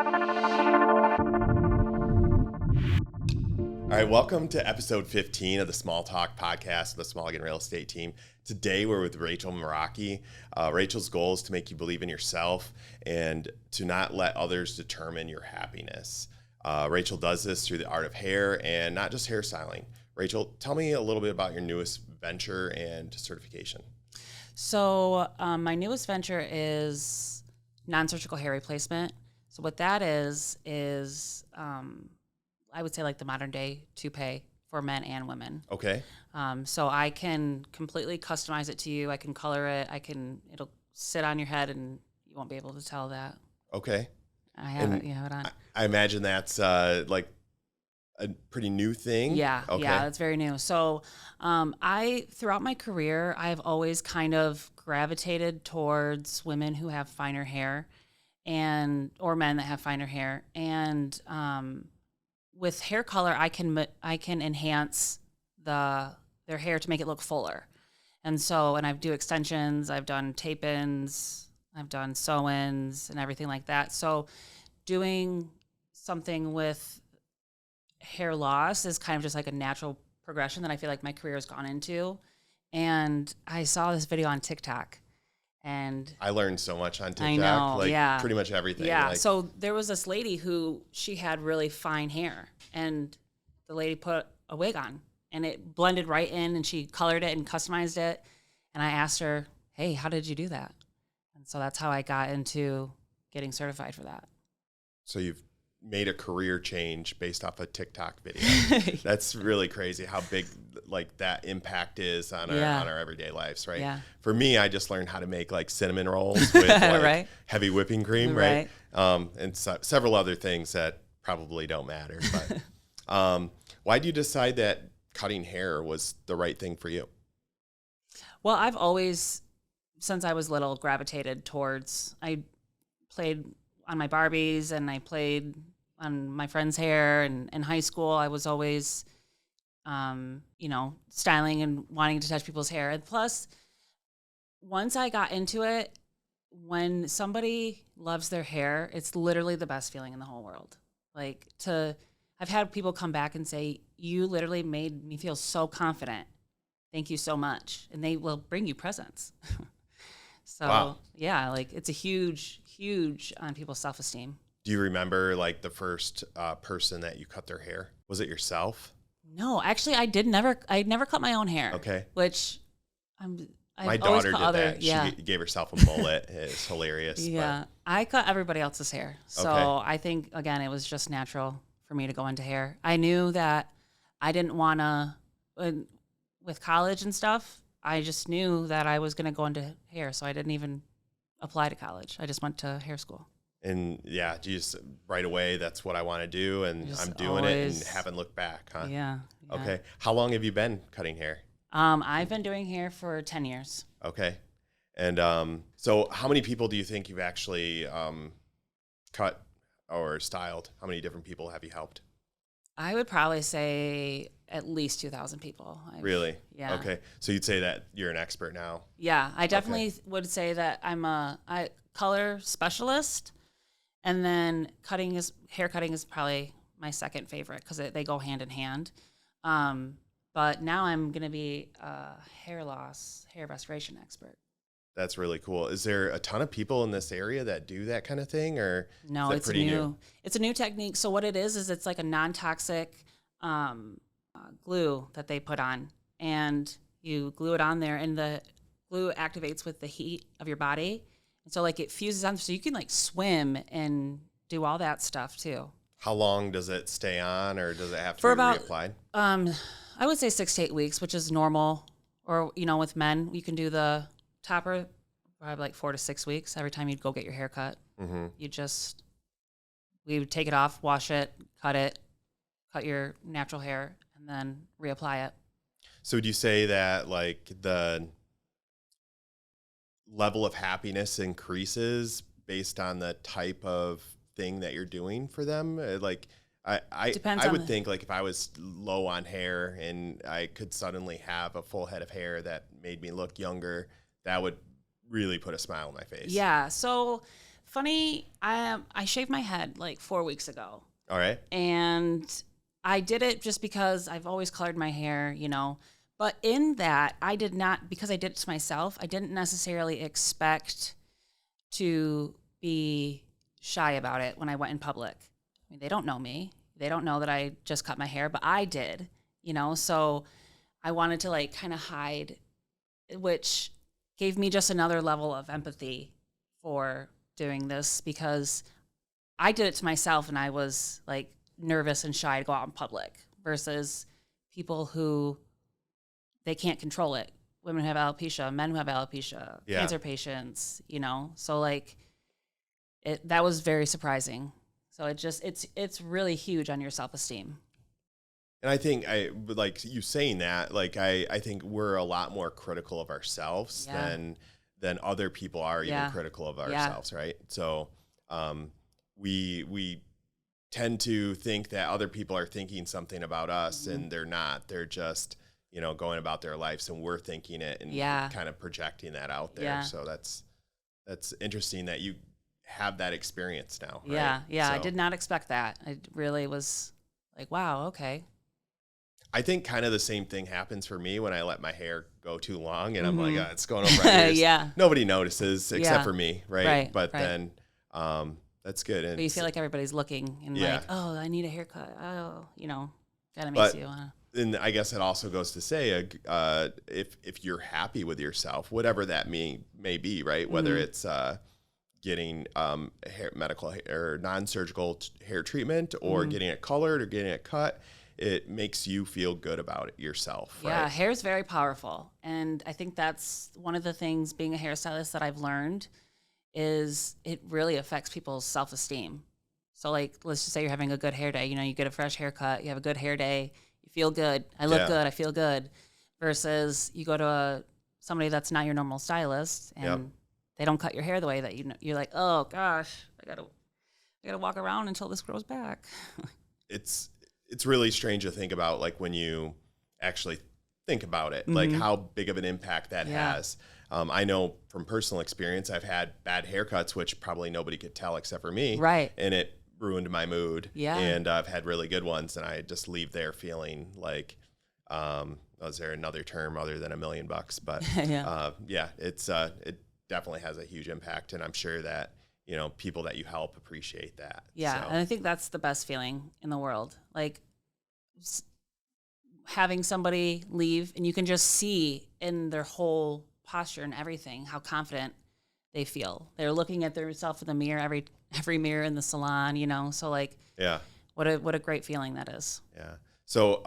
All right, welcome to episode 15 of the Small Talk podcast of the Smallegan Real Estate team. Today we're with Rachel Meraki. Rachel's goal is to make you believe in yourself and to not let others determine your happiness. Rachel does this through the art of hair and not just hairstyling. Rachel, tell me a little bit about your newest venture and certification. So my newest venture is non-surgical hair replacement. So what that is I would say like the modern day toupee for men and women. Okay. So I can completely customize it to you. I can color it. It'll sit on your head and you won't be able to tell that. Okay. I have it on. I imagine that's like a pretty new thing. Yeah. Okay. Yeah, it's very new. So throughout my career, I've always kind of gravitated towards women who have finer hair or men that have finer hair. And with hair color, I can enhance their hair to make it look fuller. And I do extensions, I've done tape-ins, I've done sew-ins and everything like that. So doing something with hair loss is kind of just like a natural progression that I feel like my career has gone into. And I saw this video on TikTok. And I learned so much on TikTok. I know, pretty much everything. Yeah. So there was this lady who she had really fine hair, and the lady put a wig on, and it blended right in, and she colored it and customized it. And I asked her, "Hey, how did you do that?" And so that's how I got into getting certified for that. So you've made a career change based off a TikTok video. That's really crazy how big like that impact is on our everyday lives, right? Yeah. For me, I just learned how to make like cinnamon rolls with like right. heavy whipping cream, right? And several other things that probably don't matter. But why did you decide that cutting hair was the right thing for you? Well, I've always, since I was little, gravitated towards, I played on my Barbies and I played on my friend's hair, and in high school I was always styling and wanting to touch people's hair. And plus, once I got into it, when somebody loves their hair, it's literally the best feeling in the whole world. I've had people come back and say, "You literally made me feel so confident. Thank you so much." And they will bring you presents. So wow. Yeah, like it's a huge on people's self-esteem. Do you remember like the first person that you cut their hair? Was it yourself? No, actually, I never cut my own hair. Okay. Which my daughter did that. Yeah. She gave herself a mullet. It's hilarious. Yeah. I cut everybody else's hair. So okay. I think, again, it was just natural for me to go into hair. I knew that I didn't want to, with college and stuff, I just knew that I was going to go into hair. So I didn't even apply to college. I just went to hair school. And yeah, just right away, that's what I want to do, and I'm doing it and haven't looked back, huh? Yeah. Okay. How long have you been cutting hair? I've been doing hair for 10 years. Okay. And so how many people do you think you've actually cut or styled? How many different people have you helped? I would probably say at least 2,000 people. Really? Yeah. Okay. So you'd say that you're an expert now? Yeah, I definitely would say that I'm a color specialist. And then hair cutting is probably my second favorite because they go hand in hand. But now I'm going to be a hair restoration expert. That's really cool. Is there a ton of people in this area that do that kind of thing, or no? It's pretty new. It's a new technique. So what it is it's like a non-toxic glue that they put on, and you glue it on there, and the glue activates with the heat of your body. And so like it fuses on, so you can like swim and do all that stuff too. How long does it stay on, or does it have to be reapplied? I would say 6 to 8 weeks, which is normal. Or, with men, you can do the topper probably like 4 to 6 weeks. Every time you'd go get your hair cut, we would take it off, wash it, cut your natural hair, and then reapply it. So would you say that like the level of happiness increases based on the type of thing that you're doing for them? Like I would think like if I was low on hair and I could suddenly have a full head of hair that made me look younger, that would really put a smile on my face. Yeah. So funny. I shaved my head like 4 weeks ago. All right. And I did it just because I've always colored my hair, But in that, I did not, because I did it to myself, I didn't necessarily expect to be shy about it when I went in public. I mean, they don't know me. They don't know that I just cut my hair, but I did, So I wanted to like kind of hide, which gave me just another level of empathy for doing this, because I did it to myself and I was like nervous and shy to go out in public, versus people who they can't control it. Women who have alopecia, men who have alopecia, cancer patients, So like that was very surprising. So it's really huge on your self-esteem. And I think like you saying that, like I think we're a lot more critical of ourselves than other people are even critical of ourselves, right? So we tend to think that other people are thinking something about us, and they're not. They're just going about their lives, and we're thinking it and kind of projecting that out there. So that's interesting that you have that experience now. Right? Yeah. So I did not expect that. I really was like, wow, okay. I think kind of the same thing happens for me when I let my hair go too long, and I'm like, it's going over my ears. Nobody notices except for me, right? But then that's good. And but you feel like everybody's looking and like, oh, I need a haircut. Oh, kind of makes you and I guess it also goes to say, if you're happy with yourself, whatever that may be, right? Whether it's getting medical hair, non-surgical hair treatment, or getting it colored or getting it cut, it makes you feel good about it yourself. Yeah, right? Hair is very powerful. And I think that's one of the things being a hairstylist that I've learned is it really affects people's self-esteem. So like, let's just say you're having a good hair day, you get a fresh haircut, you have a good hair day, you feel good. I look good, I feel good. Versus you go to somebody that's not your normal stylist and they don't cut your hair the way that you're like, oh gosh, I gotta walk around until this grows back. It's really strange to think about, like when you actually think about it, like how big of an impact that has. I know from personal experience, I've had bad haircuts, which probably nobody could tell except for me. Right. And it ruined my mood. Yeah. And I've had really good ones, and I just leave there feeling like, is there another term other than $1 million? But it definitely has a huge impact. And I'm sure that, people that you help appreciate that. Yeah. So. And I think that's the best feeling in the world. Like having somebody leave and you can just see in their whole posture and everything how confident they feel. They're looking at themselves in the mirror, every mirror in the salon, So like, what a great feeling that is. Yeah. So,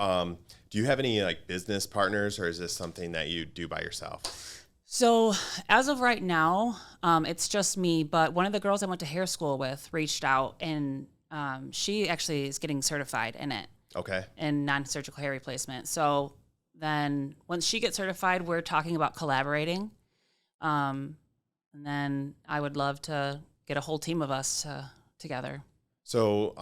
do you have any like business partners, or is this something that you do by yourself? So as of right now, it's just me. But one of the girls I went to hair school with reached out, and she actually is getting certified in it. Okay. In non-surgical hair replacement. So then once she gets certified, we're talking about collaborating. And then I would love to get a whole team of us together. So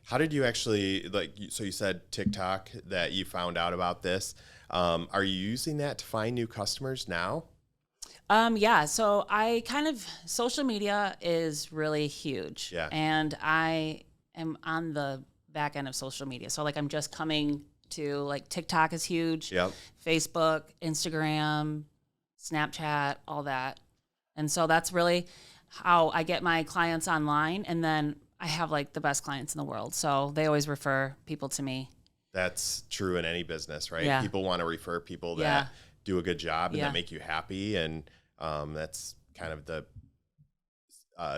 how did you actually, so you said TikTok that you found out about this. Are you using that to find new customers now? Yeah. So social media is really huge. Yeah. And I am on the back end of social media. So like I'm just coming to like TikTok is huge. Yep. Facebook, Instagram, Snapchat, all that. And so that's really how I get my clients online. And then I have like the best clients in the world. So they always refer people to me. That's true in any business, right? Yeah. People want to refer people that do a good job and that make you happy. And that's kind of the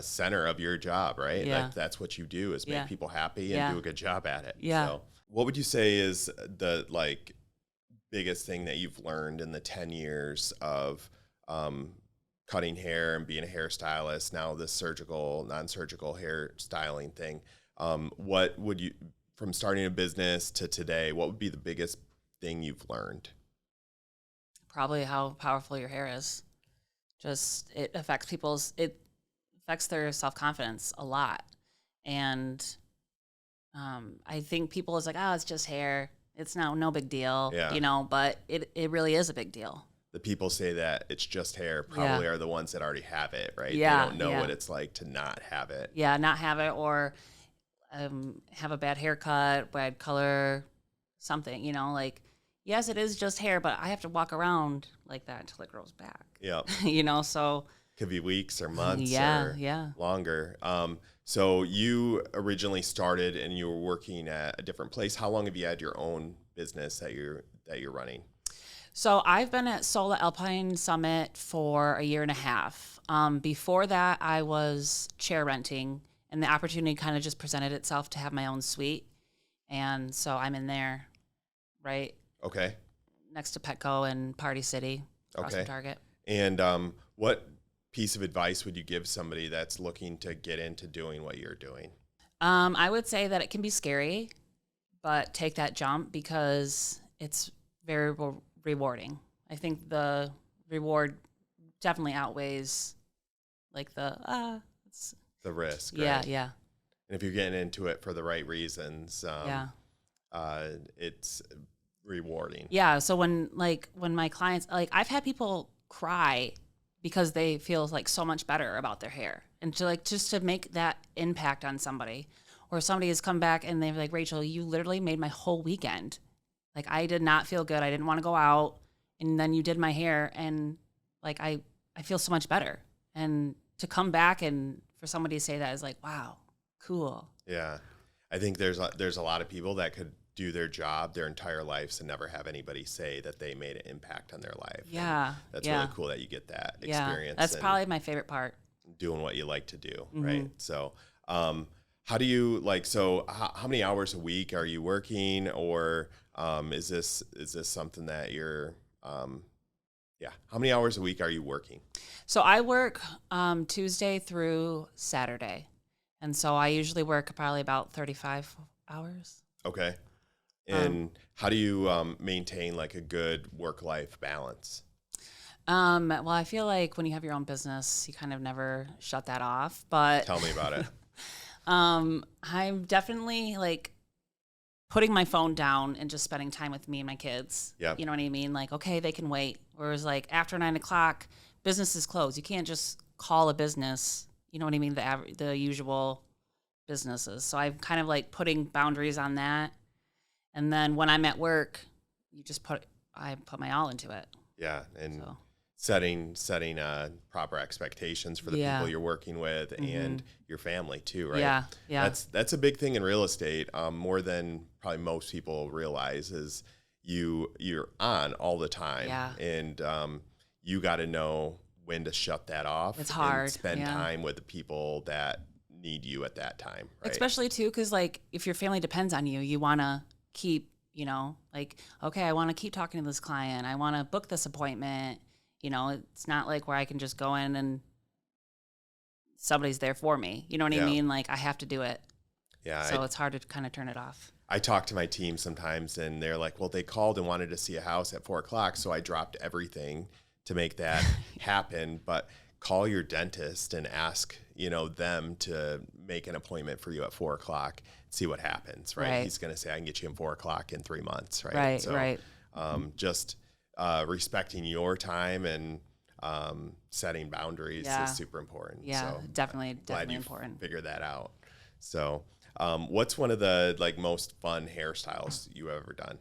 center of your job, right? Yeah. That's what you do, is make people happy and do a good job at it. Yeah. So what would you say is the biggest thing that you've learned in the 10 years of cutting hair and being a hairstylist, now this surgical, non-surgical hair styling thing? What would you, from starting a business to today, what would be the biggest thing you've learned? Probably how powerful your hair is. Just, it affects their self-confidence a lot. And I think people is like, oh, it's just hair. It's no big deal, but it really is a big deal. the people say that it's just hair probably are the ones that already have it, right? Yeah, They don't know what it's like to not have it. Yeah, not have it, or have a bad haircut, bad color, something, like, yes, it is just hair, but I have to walk around like that until it grows back. Yeah. So. Could be weeks or months or longer. So you originally started and you were working at a different place. How long have you had your own business that you're running? So I've been at Sola Alpine Summit for a year and a half. Before that, I was chair renting, and the opportunity kind of just presented itself to have my own suite. And so I'm in there, right? Okay. Next to Petco and Party City, across from Target. And what piece of advice would you give somebody that's looking to get into doing what you're doing? I would say that it can be scary, but take that jump because it's very rewarding. I think the reward definitely outweighs like the risk. Yeah, right? yeah. And if you're getting into it for the right reasons, it's rewarding. Yeah. So when my clients, I've had people cry because they feel like so much better about their hair, and just to make that impact on somebody, or somebody has come back and they're like, Rachel, you literally made my whole weekend. Like, I did not feel good. I didn't want to go out, and then you did my hair, and like I feel so much better. And to come back and for somebody to say that is like, wow, cool. Yeah. I think there's a lot of people that could do their job their entire lives and never have anybody say that they made an impact on their life. Yeah. And that's really cool that you get that experience. That's probably my favorite part. Doing what you like to do, right? So how do you how many hours a week are you working, or is this something that you're how many hours a week are you working? So I work Tuesday through Saturday, and so I usually work probably about 35 hours. Okay. And how do you maintain like a good work-life balance? Well, I feel like when you have your own business, you kind of never shut that off. But tell me about it. I'm definitely like putting my phone down and just spending time with me and my kids. Yeah. You know what I mean? Like, okay, they can wait. Whereas like after 9 o'clock, business is closed. You can't just call a business. You know what I mean? The usual businesses. So I'm kind of like putting boundaries on that. And then when I'm at work, I put my all into it. Yeah. And setting proper expectations for the people you're working with and your family too, right? Yeah. Yeah. That's a big thing in real estate, more than probably most people realize, is you're on all the time. Yeah. And you got to know when to shut that off. It's hard. And spend time with the people that need you at that time, right? Especially too, because like if your family depends on you, you want to keep, like, okay, I want to keep talking to this client. I want to book this appointment. It's not like where I can just go in and somebody's there for me. You know what I mean? Like I have to do it. Yeah. So it's hard to kind of turn it off. I talk to my team sometimes and they're like, well, they called and wanted to see a house at 4 o'clock. So I dropped everything to make that happen. But call your dentist and ask, them to make an appointment for you at 4 o'clock, see what happens, right? He's going to say, I can get you in 4 o'clock in 3 months, right? Right, so, right. Just respecting your time and setting boundaries is super important. Yeah, so definitely important. Figure that out. So what's one of the most fun hairstyles you've ever done?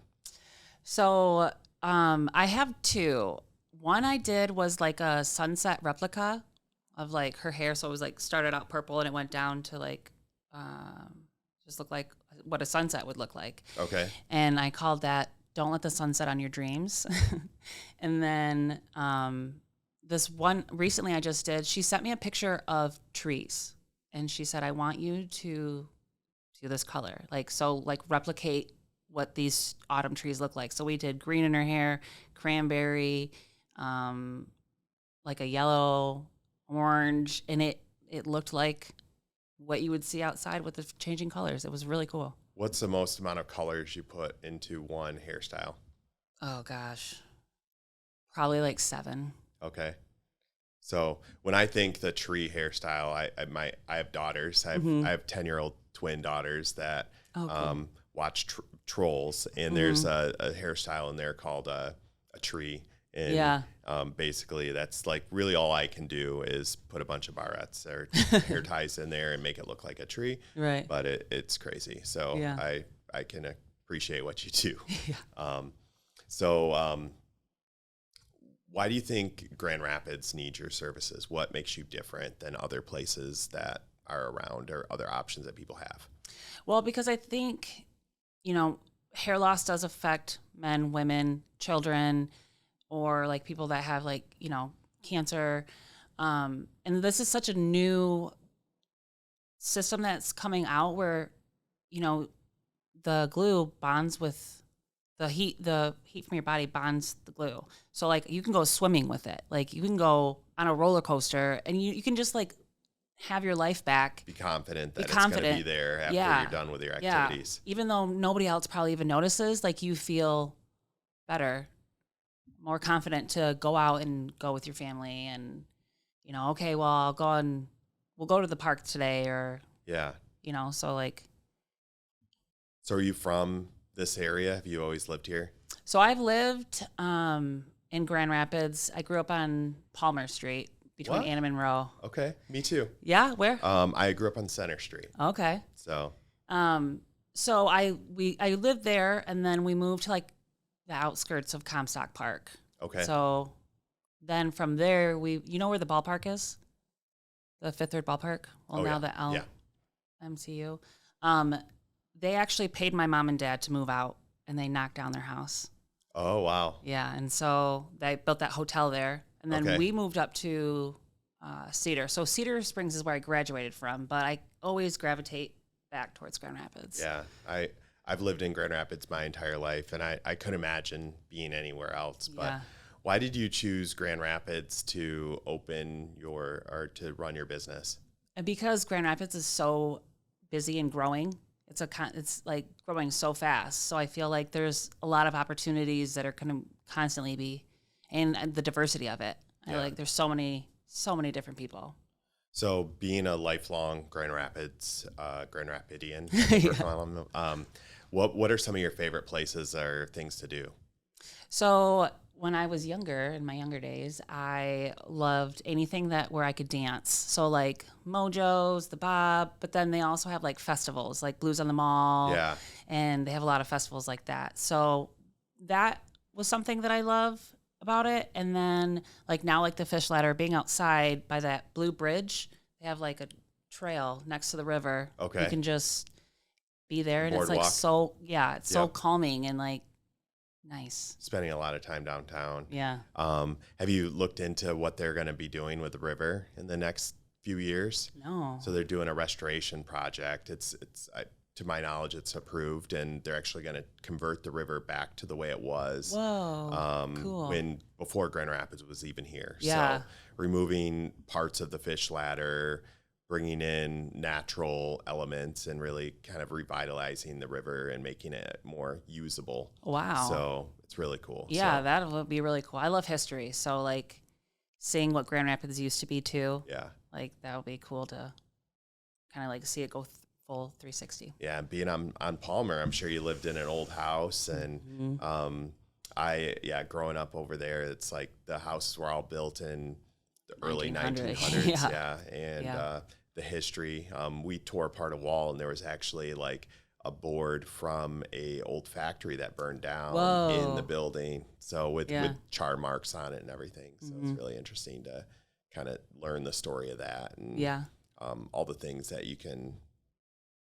So I have 2. One I did was like a sunset replica of like her hair. So it was like started out purple and it went down to like just look like what a sunset would look like. Okay. And I called that Don't Let the Sun Set on Your Dreams. And then this one recently I just did, she sent me a picture of trees and she said, I want you to do this color. Like replicate what these autumn trees look like. So we did green in her hair, cranberry, like a yellow, orange, and it looked like what you would see outside with the changing colors. It was really cool. What's the most amount of colors you put into one hairstyle? Oh gosh, probably like 7. Okay. So when I think the tree hairstyle, I have daughters. I have 10-year-old twin daughters that watch Trolls, and there's a hairstyle in there called a tree, And basically that's like really all I can do is put a bunch of barrettes or hair ties in there and make it look like a tree. Right. But it's crazy. So I can appreciate what you do. Why do you think Grand Rapids needs your services? What makes you different than other places that are around or other options that people have? Well, because I think, hair loss does affect men, women, children, or like people that have like, cancer. And this is such a new system that's coming out where, the glue bonds with the heat from your body bonds the glue. So like you can go swimming with it. Like you can go on a roller coaster and you can just like have your life back. Be confident that it's going to be there after you're done with your activities. Yeah. Even though nobody else probably even notices, like you feel better, more confident to go out and go with your family and, okay, well, we'll go to the park today or, so like. So are you from this area? Have you always lived here? So I've lived in Grand Rapids. I grew up on Palmer Street between Anna and Monroe. Okay, me too. Yeah, where? I grew up on Center Street. Okay. So I lived there, and then we moved to like the outskirts of Comstock Park. Okay. So then from there, you know where the ballpark is? The Fifth Third Ballpark? Well, now the MCU. They actually paid my mom and dad to move out, and they knocked down their house. Oh, wow. Yeah, and so they built that hotel there, and then we moved up to Cedar. So Cedar Springs is where I graduated from, but I always gravitate back towards Grand Rapids. Yeah, I've lived in Grand Rapids my entire life, and I couldn't imagine being anywhere else. But why did you choose Grand Rapids to to run your business? And because Grand Rapids is so busy and growing. It's like growing so fast. So I feel like there's a lot of opportunities that are going to constantly be, and the diversity of it. There's so many different people. So being a lifelong Grand Rapidian, what are some of your favorite places or things to do? So when I was younger, in my younger days, I loved anything where I could dance. So like Mojo's, the Bob, but then they also have like festivals like Blues on the Mall. Yeah. And they have a lot of festivals like that. So that was something that I love about it. And then like now, like the Fish Ladder, being outside by that blue bridge, they have like a trail next to the river. Okay. You can just be there and Boardwalk. It's like so calming and like nice. Spending a lot of time downtown. Yeah. Have you looked into what they're going to be doing with the river in the next few years? No. So they're doing a restoration project. It's to my knowledge, it's approved, and they're actually going to convert the river back to the way it was. Whoa. Cool. Before Grand Rapids was even here. Yeah. So removing parts of the Fish Ladder, bringing in natural elements and really kind of revitalizing the river and making it more usable. Wow. So it's really cool. Yeah, that would be really cool. I love history. So like seeing what Grand Rapids used to be too. Yeah. Like that would be cool to kind of like see it go full 360. Yeah. Being on Palmer, I'm sure you lived in an old house and growing up over there, it's like the houses were all built in the early 1900s. And the history. We tore apart a wall, and there was actually like a board from a old factory that burned down in the building. So with char marks on it and everything. So it's really interesting to kind of learn the story of that and all the things that you can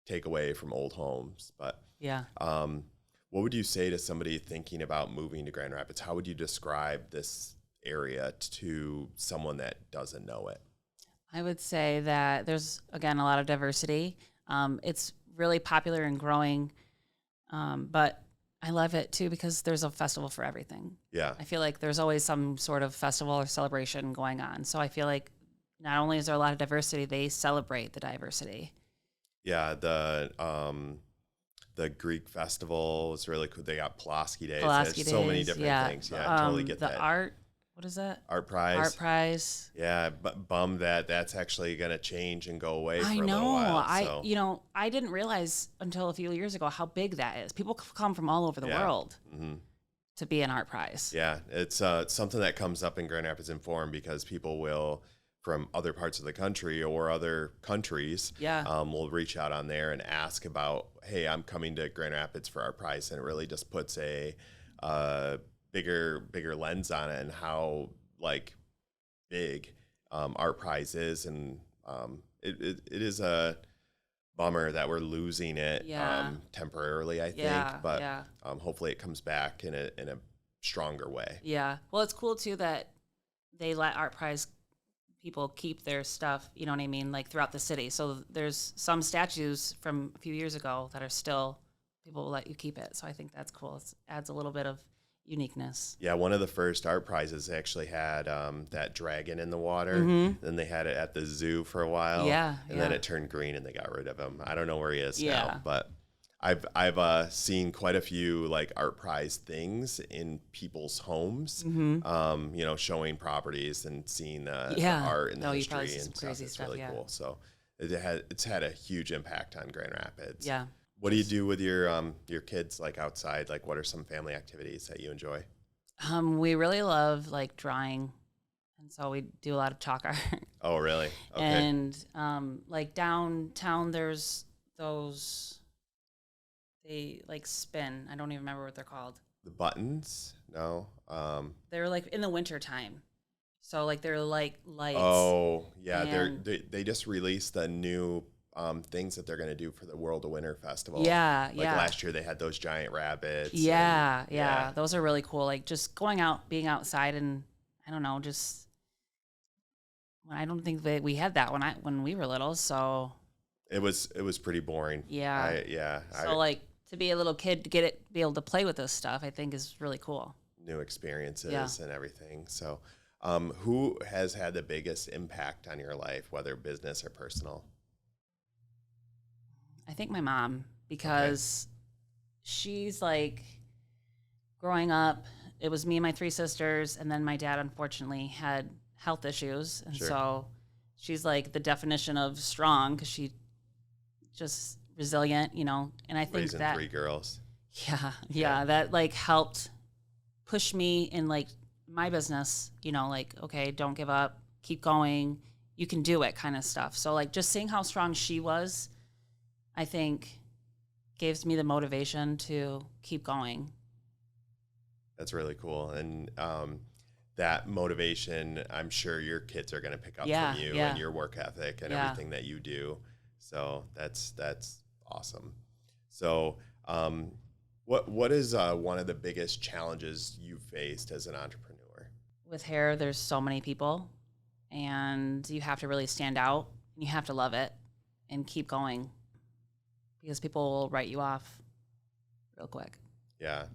take away from old homes. But what would you say to somebody thinking about moving to Grand Rapids? How would you describe this area to someone that doesn't know it? I would say that there's, again, a lot of diversity. It's really popular and growing, but I love it too because there's a festival for everything. Yeah. I feel like there's always some sort of festival or celebration going on. So I feel like not only is there a lot of diversity, they celebrate the diversity. Yeah, the Greek festival is really cool. They got Pulaski Days. There's so many different things. Yeah, I totally get that. The art. What is that? Art Prize. Art Prize. Yeah, but bummed that that's actually going to change and go away for a little while. I didn't realize until a few years ago how big that is. People come from all over the world. Mm-hmm. to be an art prize. Yeah, it's something that comes up in Grand Rapids Inform because people will, from other parts of the country or other countries, will reach out on there and ask about, hey, I'm coming to Grand Rapids for Art Prize, and it really just puts a bigger lens on it and how like big Art Prize is, and it is a bummer that we're losing it temporarily, I think, but hopefully it comes back in a stronger way. Yeah. Well, it's cool too that they let Art Prize people keep their stuff, you know what I mean, like throughout the city. So there's some statues from a few years ago that are still, people will let you keep it. So I think that's cool. It adds a little bit of uniqueness. Yeah, one of the first art prizes actually had that dragon in the water. Then they had it at the zoo for a while. And then it turned green and they got rid of him. I don't know where he is now, but I've seen quite a few like art prize things in people's homes, showing properties and seeing the art and the history and stuff. It's really cool. So it's had a huge impact on Grand Rapids. Yeah. What do you do with your kids, like outside? Like, what are some family activities that you enjoy? We really love like drawing, and so we do a lot of chalk art. Oh, really? Okay. And like downtown, there's those, they like spin. I don't even remember what they're called. The buttons? No. They're like in the winter time, so like they're like lights. Oh, yeah. They just released the new things that they're going to do for the World of Winter Festival. Like last year they had those giant rabbits. Yeah. Those are really cool. Like just going out, being outside, and I don't know, just I don't think that we had that when we were little. So it was pretty boring. So like to be a little kid, be able to play with this stuff, I think is really cool. New experiences and everything. So who has had the biggest impact on your life, whether business or personal? I think my mom, because she's like, growing up, it was me and my 3 sisters, and then my dad unfortunately had health issues, and so she's like the definition of strong because she just resilient, and I think raising that 3 girls. Yeah, that like helped push me in like my business, like, okay, don't give up, keep going, you can do it kind of stuff. So like just seeing how strong she was, I think gives me the motivation to keep going. That's really cool. And that motivation, I'm sure your kids are going to pick up from you and your work ethic and everything that you do. So that's awesome. So what is one of the biggest challenges you faced as an entrepreneur? With hair, there's so many people, and you have to really stand out. You have to love it and keep going, because people will write you off real quick. Yeah,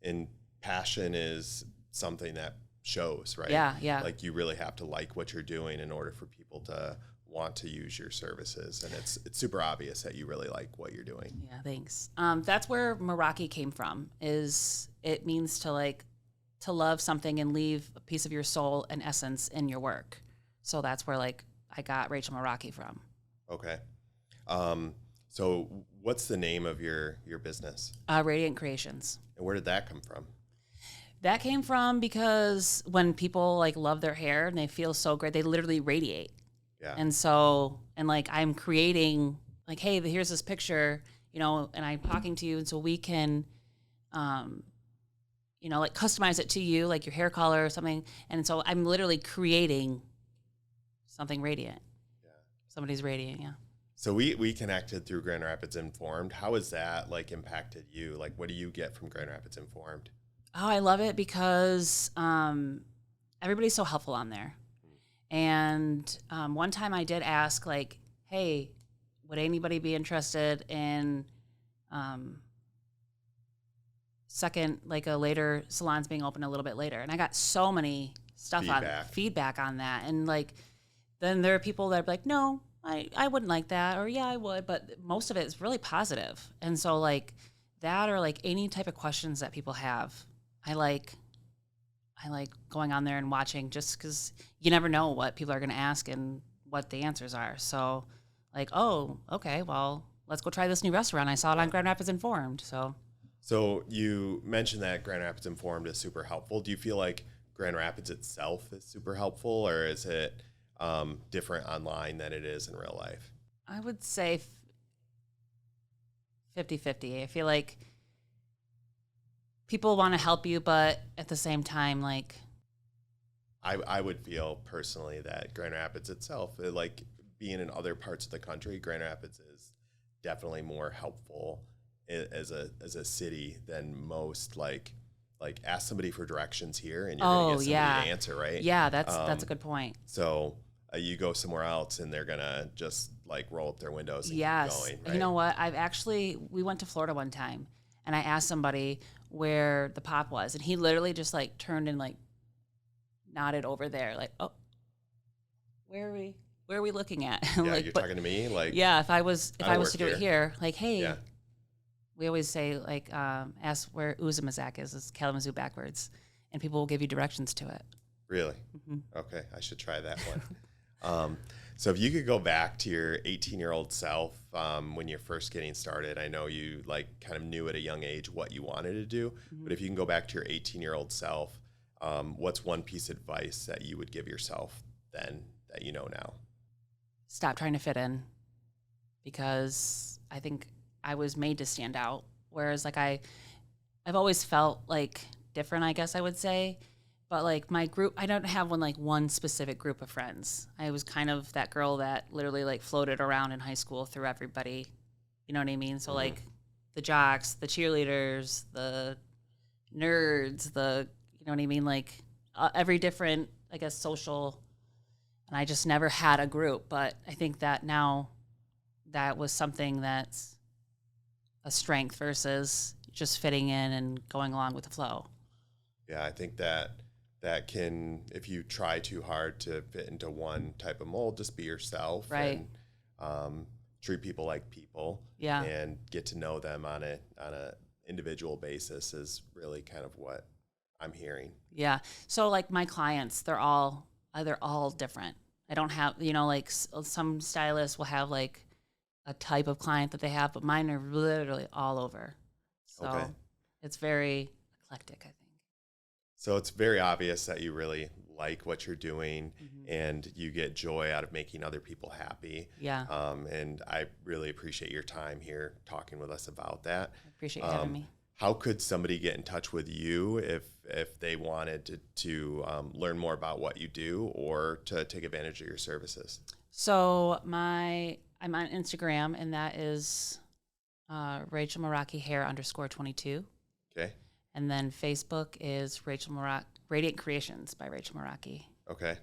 and passion is something that shows, right? Yeah. Like you really have to like what you're doing in order for people to want to use your services, and it's super obvious that you really like what you're doing. Yeah, thanks. That's where Meraki came from. Is it means to love something and leave a piece of your soul and essence in your work. So that's where like I got Rachel Meraki from. Okay. So what's the name of your business? Radiant Creations. And where did that come from? That came from because when people like love their hair and they feel so great, they literally radiate. Yeah. And so, and like I'm creating like, hey, here's this picture, and I'm talking to you, and so we can, like customize it to you, like your hair color or something. And so I'm literally creating something radiant. Yeah. Somebody's radiant, yeah. So we connected through Grand Rapids Informed. How has that like impacted you? Like, what do you get from Grand Rapids Informed? Oh, I love it because everybody's so helpful on there. And one time I did ask, like, hey, would anybody be interested in second, like a later salons being open a little bit later? And I got so many feedback on that. And like, then there are people that are like, no, I wouldn't like that, or yeah, I would, but most of it is really positive. And so like that, or like any type of questions that people have, I like going on there and watching, just because you never know what people are going to ask and what the answers are. So like, oh, okay, well, let's go try this new restaurant. I saw it on Grand Rapids Informed. So So you mentioned that Grand Rapids Informed is super helpful. Do you feel like Grand Rapids itself is super helpful, or is it different online than it is in real life? I would say 50-50. I feel like people want to help you, but at the same time, like, I would feel personally that Grand Rapids itself, like being in other parts of the country, Grand Rapids is definitely more helpful as a city than most. Like ask somebody for directions here, and you're gonna get somebody to answer, right? Yeah, that's a good point. So you go somewhere else, and they're gonna just like roll up their windows and keep going. Right? You know what? We went to Florida one time, and I asked somebody where the pop was, and he literally just like turned and like nodded over there, like, oh, where are we looking at? Yeah, like, you're talking to me, like, yeah. If I was to do it here, like, hey, yeah. We always say like, ask where Uzumazak is. It's Kalamazoo backwards, and people will give you directions to it. Really? Mm-hmm. Okay, I should try that one. So if you could go back to your 18-year-old self when you're first getting started, I know you like kind of knew at a young age what you wanted to do, but if you can go back to your 18-year-old self, what's one piece of advice that you would give yourself then that you know now? Stop trying to fit in, because I think I was made to stand out. Whereas like I've always felt like different, I guess I would say. But like my group, I don't have one specific group of friends. I was kind of that girl that literally like floated around in high school through everybody. You know what I mean? So like the jocks, the cheerleaders, the nerds, you know what I mean? Like every different, I guess, social. And I just never had a group. But I think that now that was something that's a strength versus just fitting in and going along with the flow. Yeah, I think that can, if you try too hard to fit into one type of mold, just be yourself, right? And treat people like people, yeah, and get to know them on a individual basis is really kind of what I'm hearing. Yeah. So like my clients, they're all different. I don't have, like some stylists will have like a type of client that they have, but mine are literally all over. So It's very eclectic, I think. So it's very obvious that you really like what you're doing, and you get joy out of making other people happy. Yeah. And I really appreciate your time here talking with us about that. I appreciate you having me. How could somebody get in touch with you if they wanted to learn more about what you do or to take advantage of your services? So I'm on Instagram, and that is Rachel Meraki hair _22. Okay. And then Facebook is Rachel Meraki, Radiant Creations by Rachel Meraki. Okay.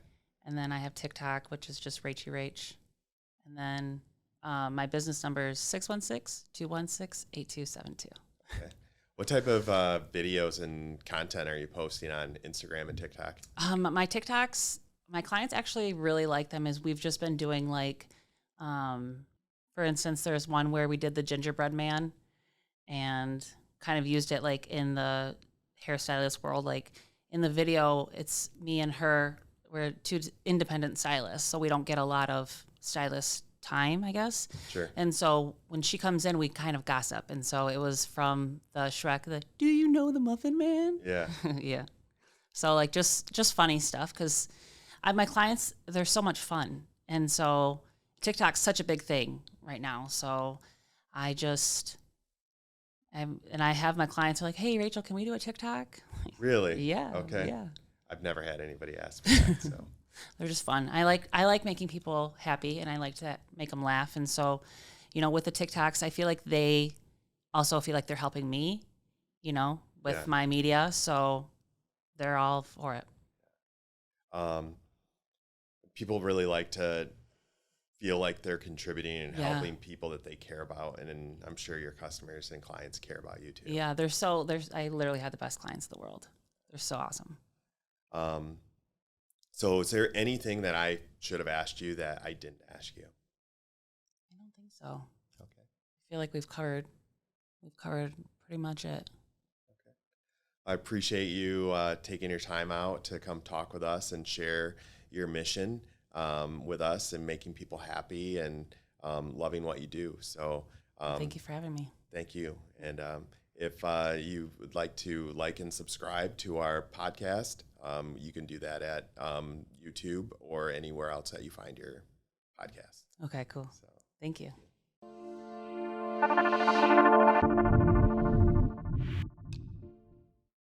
And then I have TikTok, which is just Rachy Rach. And then my business number is 616-216-8272. Okay. What type of videos and content are you posting on Instagram and TikTok? My TikToks, my clients actually really like them. Is we've just been doing like, for instance, there's one where we did the gingerbread man and kind of used it like in the hairstylist world. Like in the video, it's me and her. We're two independent stylists, so we don't get a lot of stylist time, I guess. Sure. And so when she comes in, we kind of gossip. And so it was from the Shrek, do you know the Muffin Man? Yeah. Yeah. So like just funny stuff, because my clients, they're so much fun. And so TikTok's such a big thing right now. So I have my clients who are like, hey, Rachel, can we do a TikTok? Really? Yeah. Okay. Yeah. I've never had anybody ask me that, so. They're just fun. I like making people happy, and I like to make them laugh. And so, with the TikToks, I feel like they also feel like they're helping me, with my media. So they're all for it. People really like to feel like they're contributing and helping people that they care about. And I'm sure your customers and clients care about you too. Yeah, I literally have the best clients in the world. They're so awesome. So is there anything that I should have asked you that I didn't ask you? I don't think so. Okay. I feel like we've covered pretty much it. Okay. I appreciate you taking your time out to come talk with us and share your mission with us and making people happy and loving what you do. So thank you for having me. Thank you. And If you would like to like and subscribe to our podcast, you can do that at YouTube or anywhere else that you find your podcast. Okay, cool. So. Thank you.